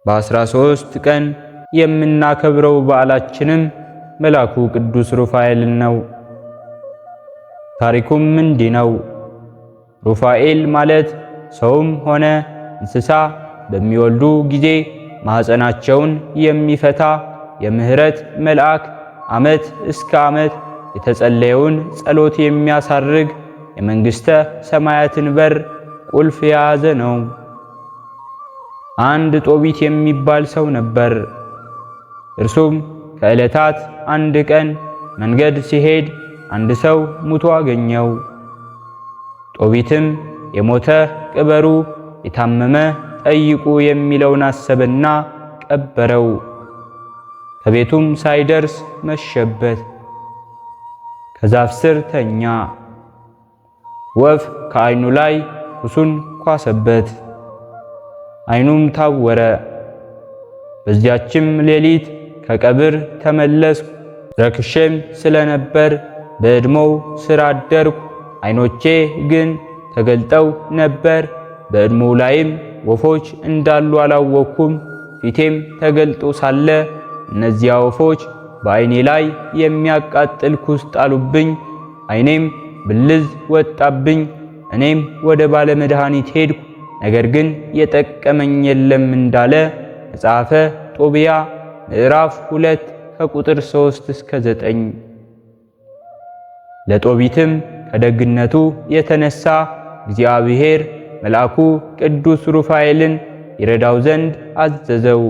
በ13 ቀን የምናከብረው በዓላችንም መልአኩ ቅዱስ ሩፋኤልን ነው። ታሪኩም እንዲህ ነው። ሩፋኤል ማለት ሰውም ሆነ እንስሳ በሚወልዱ ጊዜ ማኅፀናቸውን የሚፈታ የምህረት መልአክ፣ ዓመት እስከ ዓመት የተጸለየውን ጸሎት የሚያሳርግ የመንግሥተ ሰማያትን በር ቁልፍ የያዘ ነው። አንድ ጦቢት የሚባል ሰው ነበር። እርሱም ከዕለታት አንድ ቀን መንገድ ሲሄድ አንድ ሰው ሙቶ አገኘው። ጦቢትም የሞተ ቅበሩ፣ የታመመ ጠይቁ የሚለውን አሰበና ቀበረው። ከቤቱም ሳይደርስ መሸበት። ከዛፍ ስር ተኛ። ወፍ ከዓይኑ ላይ ኩሱን ኳሰበት፣ ዓይኑም ታወረ። በዚያችም ሌሊት ከቀብር ተመለስኩ። ረክሼም ስለነበር በዕድሞው ስር አደርኩ። ዓይኖቼ ግን ተገልጠው ነበር። በዕድሞው ላይም ወፎች እንዳሉ አላወቅኩም። ፊቴም ተገልጦ ሳለ እነዚያ ወፎች በዓይኔ ላይ የሚያቃጥል ኩስ ጣሉብኝ። ዓይኔም ብልዝ ወጣብኝ። እኔም ወደ ባለ መድኃኒት ሄድኩ፣ ነገር ግን የጠቀመኝ የለም እንዳለ መጽሐፈ ጦብያ ምዕራፍ 2 ከቁጥር 3 እስከ 9። ለጦቢትም ከደግነቱ የተነሳ እግዚአብሔር መልአኩ ቅዱስ ሩፋኤልን ይረዳው ዘንድ አዘዘው።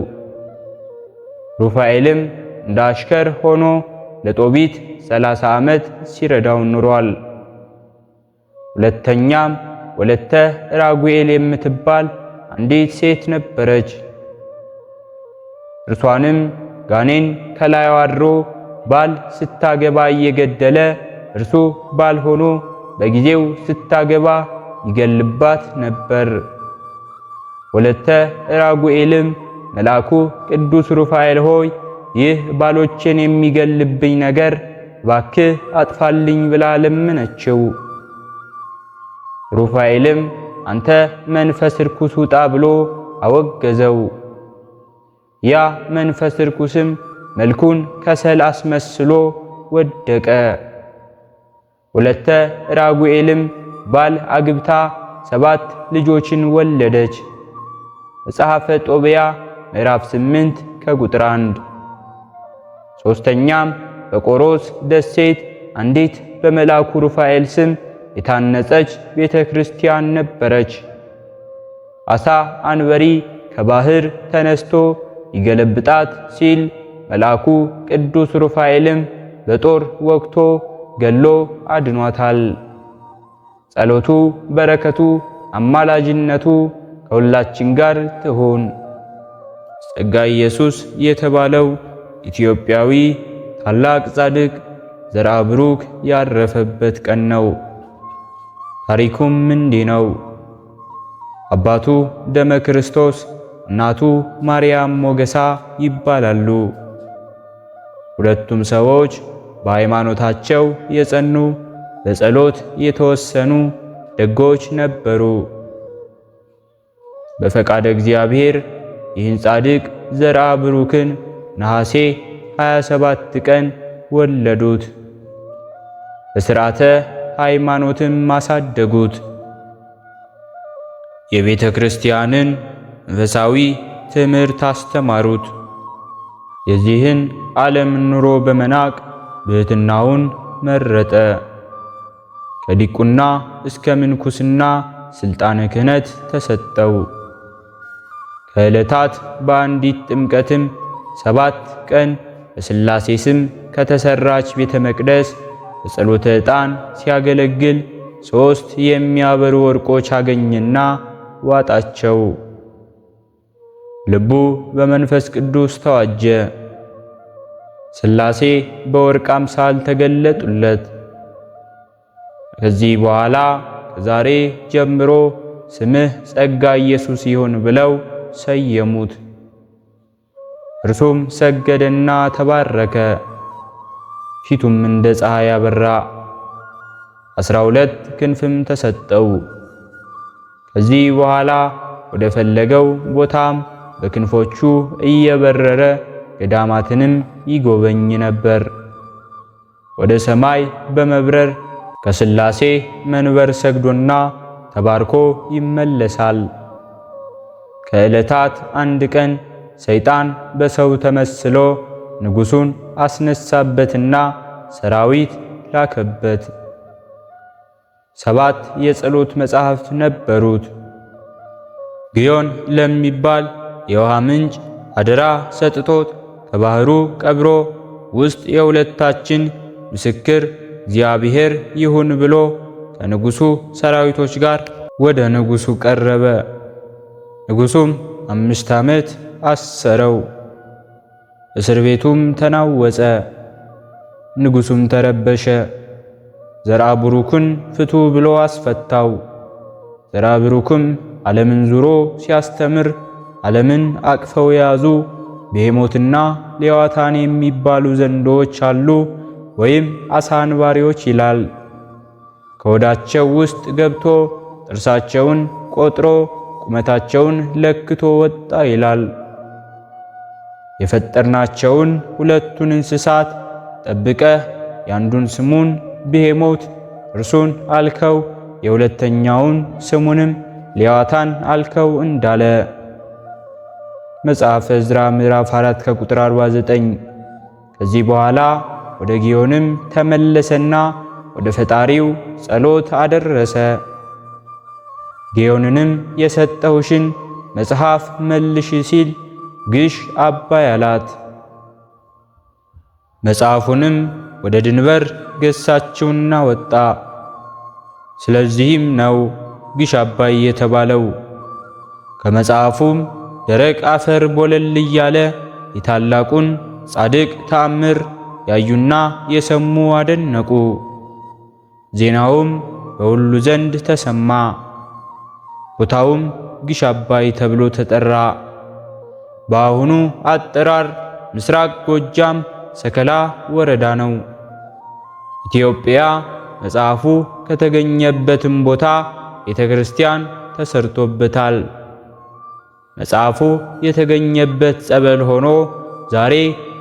ሩፋኤልም እንደ አሽከር ሆኖ ለጦቢት 30 ዓመት ሲረዳው ኑሯል። ሁለተኛም ወለተ ራጉኤል የምትባል አንዲት ሴት ነበረች። እርሷንም ጋኔን ከላይዋ አድሮ ባል ስታገባ እየገደለ እርሱ ባል ሆኖ በጊዜው ስታገባ ይገልባት ነበር። ወለተ ራጉኤልም መልአኩ ቅዱስ ሩፋኤል ሆይ ይህ ባሎችን የሚገልብኝ ነገር እባክህ አጥፋልኝ ብላ ለመነችው። ሩፋኤልም አንተ መንፈስ ርኩስ ውጣ ብሎ አወገዘው። ያ መንፈስ ርኩስም መልኩን ከሰል አስመስሎ ወደቀ። ወለተ ራጉኤልም ባል አግብታ 7 ልጆችን ወለደች። መጽሐፈ ጦብያ ምዕራፍ 8 ከቁጥር 1። ሦስተኛም በቆሮስ ደሴት አንዲት በመልአኩ ሩፋኤል ስም የታነጸች ቤተ ክርስቲያን ነበረች። አሳ አንበሪ ከባህር ተነስቶ ይገለብጣት ሲል መልአኩ ቅዱስ ሩፋኤልም በጦር ወግቶ ገሎ አድኗታል። ጸሎቱ፣ በረከቱ፣ አማላጅነቱ ከሁላችን ጋር ትሁን። ጸጋ ኢየሱስ የተባለው ኢትዮጵያዊ ታላቅ ጻድቅ ዘርአ ብሩክ ያረፈበት ቀን ነው። ታሪኩም እንዲህ ነው። አባቱ ደመ ክርስቶስ፣ እናቱ ማርያም ሞገሳ ይባላሉ። ሁለቱም ሰዎች በሃይማኖታቸው የጸኑ በጸሎት የተወሰኑ ደጎች ነበሩ። በፈቃደ እግዚአብሔር ይህን ጻድቅ ዘርአ ብሩክን ነሐሴ 27 ቀን ወለዱት። በሥርዓተ ሃይማኖትም ማሳደጉት። የቤተ ክርስቲያንን መንፈሳዊ ትምህርት አስተማሩት። የዚህን ዓለም ኑሮ በመናቅ ብሕትናውን መረጠ። ከዲቁና እስከ ምንኩስና ሥልጣነ ክህነት ተሰጠው። ከዕለታት በአንዲት ጥምቀትም 7 ቀን በሥላሴ ስም ከተሰራች ቤተ መቅደስ በጸሎተ ዕጣን ሲያገለግል 3 የሚያበሩ ወርቆች አገኘና ዋጣቸው። ልቡ በመንፈስ ቅዱስ ተዋጀ። ሥላሴ በወርቅ አምሳል ተገለጡለት። ከዚህ በኋላ ከዛሬ ጀምሮ ስምህ ጸጋ ኢየሱስ ይሁን ብለው ሰየሙት። እርሱም ሰገደና ተባረከ። ፊቱም እንደ ፀሐይ አበራ። 12 ክንፍም ተሰጠው። ከዚህ በኋላ ወደ ፈለገው ቦታም በክንፎቹ እየበረረ ገዳማትንም ይጎበኝ ነበር። ወደ ሰማይ በመብረር ከሥላሴ መንበር ሰግዶና ተባርኮ ይመለሳል። ከዕለታት አንድ ቀን ሰይጣን በሰው ተመስሎ ንጉሡን አስነሳበትና ሰራዊት ላከበት። 7 የጸሎት መጻሕፍት ነበሩት። ግዮን ለሚባል የውሃ ምንጭ አደራ ሰጥቶት ከባህሩ ቀብሮ ውስጥ የሁለታችን ምስክር እግዚአብሔር ይሁን ብሎ ከንጉሡ ሰራዊቶች ጋር ወደ ንጉሡ ቀረበ። ንጉሡም 5 ዓመት አሰረው። እስር ቤቱም ተናወጸ። ንጉሡም ተረበሸ። ዘርአ ብሩክን ፍቱ ብሎ አስፈታው። ዘርአ ብሩክም ዓለምን ዙሮ ሲያስተምር ዓለምን አቅፈው የያዙ ቤሄሞትና ሌዋታን የሚባሉ ዘንዶዎች አሉ ወይም አሳ አንባሪዎች ይላል። ከሆዳቸው ውስጥ ገብቶ ጥርሳቸውን ቆጥሮ ቁመታቸውን ለክቶ ወጣ ይላል። የፈጠርናቸውን ሁለቱን እንስሳት ጠብቀህ ያንዱን ስሙን ብሄሞት እርሱን አልከው፣ የሁለተኛውን ስሙንም ሌዋታን አልከው እንዳለ መጽሐፈ ዕዝራ ምዕራፍ 4 ከቁጥር 49። ከዚህ በኋላ ወደ ግዮንም ተመለሰና ወደ ፈጣሪው ጸሎት አደረሰ። ግዮንንም የሰጠሁሽን መጽሐፍ መልሽ ሲል ግሽ አባይ አላት። መጽሐፉንም ወደ ድንበር ገሳችውና ወጣ። ስለዚህም ነው ግሽ አባይ የተባለው። ከመጽሐፉም ደረቅ አፈር ቦለል እያለ የታላቁን ጻድቅ ተአምር ያዩና የሰሙ አደነቁ። ዜናውም በሁሉ ዘንድ ተሰማ። ቦታውም ግሽ አባይ ተብሎ ተጠራ። በአሁኑ አጠራር ምስራቅ ጎጃም ሰከላ ወረዳ ነው። ኢትዮጵያ መጽሐፉ ከተገኘበትም ቦታ ቤተ ክርስቲያን ተሰርቶበታል። መጽሐፉ የተገኘበት ጸበል ሆኖ ዛሬ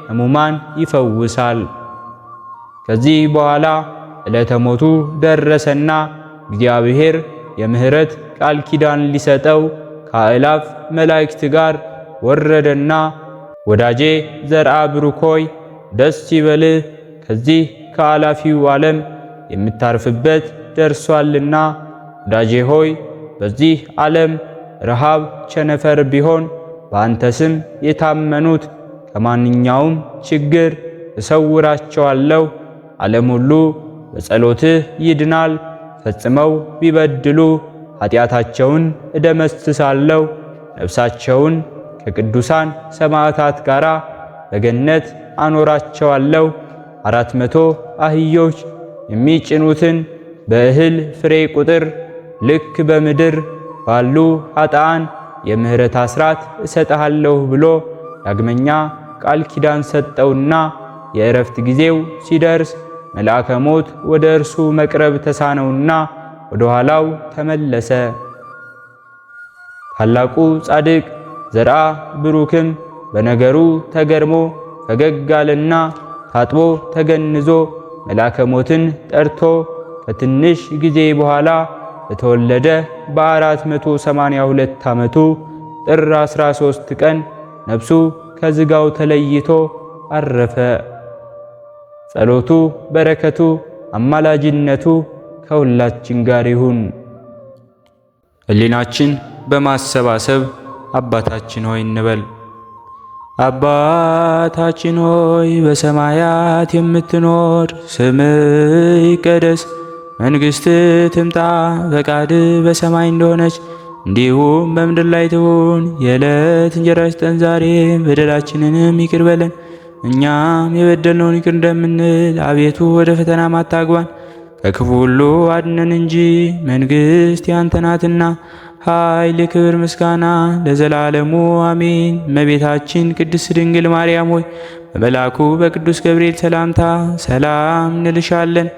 ሕሙማን ይፈውሳል። ከዚህ በኋላ ዕለተ ሞቱ ደረሰና እግዚአብሔር የምሕረት ቃል ኪዳን ሊሰጠው ከአእላፍ መላእክት ጋር ወረደና ወዳጄ ዘርአ ብሩክ ሆይ ደስ ይበልህ፣ ከዚህ ከአላፊው ዓለም የምታርፍበት ደርሷልና። ወዳጄ ሆይ በዚህ ዓለም ረሃብ ቸነፈር ቢሆን በአንተ ስም የታመኑት ከማንኛውም ችግር እሰውራቸዋለሁ። ዓለም ሁሉ በጸሎትህ ይድናል። ፈጽመው ቢበድሉ ኃጢአታቸውን እደመስሳለሁ። ነፍሳቸውን ከቅዱሳን ሰማዕታት ጋር በገነት አኖራቸዋለሁ። 400 አህዮች የሚጭኑትን በእህል ፍሬ ቁጥር ልክ በምድር ባሉ ኃጥአን የምሕረት አስራት እሰጥሃለሁ ብሎ ዳግመኛ ቃል ኪዳን ሰጠውና የእረፍት ጊዜው ሲደርስ መልአከ ሞት ወደ እርሱ መቅረብ ተሳነውና ወደ ኋላው ተመለሰ። ታላቁ ጻድቅ ዘርአ ብሩክም በነገሩ ተገርሞ ፈገግ አለና ታጥቦ ተገንዞ መልአከ ሞትን ጠርቶ ከትንሽ ጊዜ በኋላ በተወለደ በ482 ዓመቱ ጥር 13 ቀን ነፍሱ ከሥጋው ተለይቶ አረፈ። ጸሎቱ፣ በረከቱ፣ አማላጅነቱ ከሁላችን ጋር ይሁን። ሕሊናችን በማሰባሰብ አባታችን ሆይ እንበል። አባታችን ሆይ በሰማያት የምትኖር፣ ስምህ ይቀደስ፣ መንግሥትህ ትምጣ፣ ፈቃድህ በሰማይ እንደሆነች እንዲሁም በምድር ላይ ትሁን። የዕለት እንጀራችንን ስጠን ዛሬ፣ በደላችንንም ይቅር በለን እኛም የበደልነውን ይቅር እንደምንል፣ አቤቱ ወደ ፈተናም አታግባን ከክፉ ሁሉ አድነን እንጂ መንግሥት ያንተ ናትና ኃይል፣ ክብር፣ ምስጋና ለዘላለሙ አሜን። እመቤታችን ቅድስት ድንግል ማርያም ሆይ በመልአኩ በቅዱስ ገብርኤል ሰላምታ ሰላም እንልሻለን።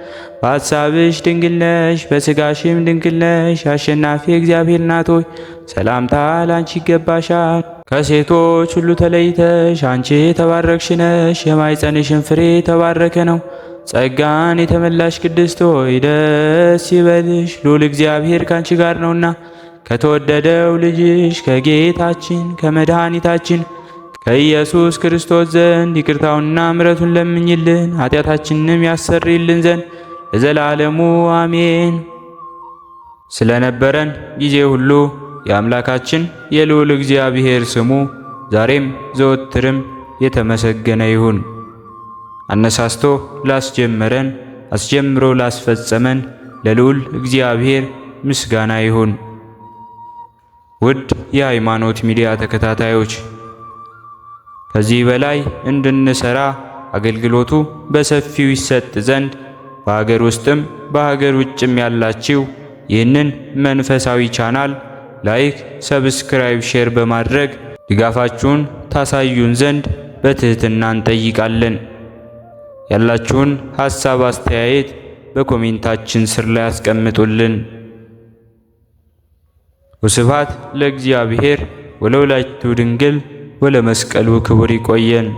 በሐሳብሽ ድንግል ነሽ፣ በሥጋሽም ድንግል ነሽ። አሸናፊ እግዚአብሔር እናት ሆይ ሰላምታ ላንቺ ይገባሻል። ከሴቶች ሁሉ ተለይተሽ አንቺ የተባረክሽ ነሽ፣ የማኅፀንሽን ፍሬ የተባረከ ነው። ጸጋን የተመላሽ ቅድስት ሆይ ደስ ይበልሽ፣ ልዑል እግዚአብሔር ካንቺ ጋር ነውና ከተወደደው ልጅሽ ከጌታችን ከመድኃኒታችን ከኢየሱስ ክርስቶስ ዘንድ ይቅርታውንና ምሕረቱን ለምኝልን ኃጢአታችንንም ያሰርይልን ዘንድ ለዘላለሙ አሜን። ስለነበረን ጊዜ ሁሉ የአምላካችን የልዑል እግዚአብሔር ስሙ ዛሬም ዘወትርም የተመሰገነ ይሁን። አነሳስቶ ላስጀመረን አስጀምሮ ላስፈጸመን ለልዑል እግዚአብሔር ምስጋና ይሁን። ውድ የሃይማኖት ሚዲያ ተከታታዮች ከዚህ በላይ እንድንሰራ አገልግሎቱ በሰፊው ይሰጥ ዘንድ በሀገር ውስጥም በሀገር ውጭም ያላችሁ ይህንን መንፈሳዊ ቻናል ላይክ፣ ሰብስክራይብ፣ ሼር በማድረግ ድጋፋችሁን ታሳዩን ዘንድ በትህትና እንጠይቃለን። ያላችሁን ሐሳብ አስተያየት በኮሜንታችን ስር ላይ አስቀምጡልን። ወስብሐት ለእግዚአብሔር ወለወላዲቱ ድንግል ወለመስቀሉ ክቡር። ይቆየን።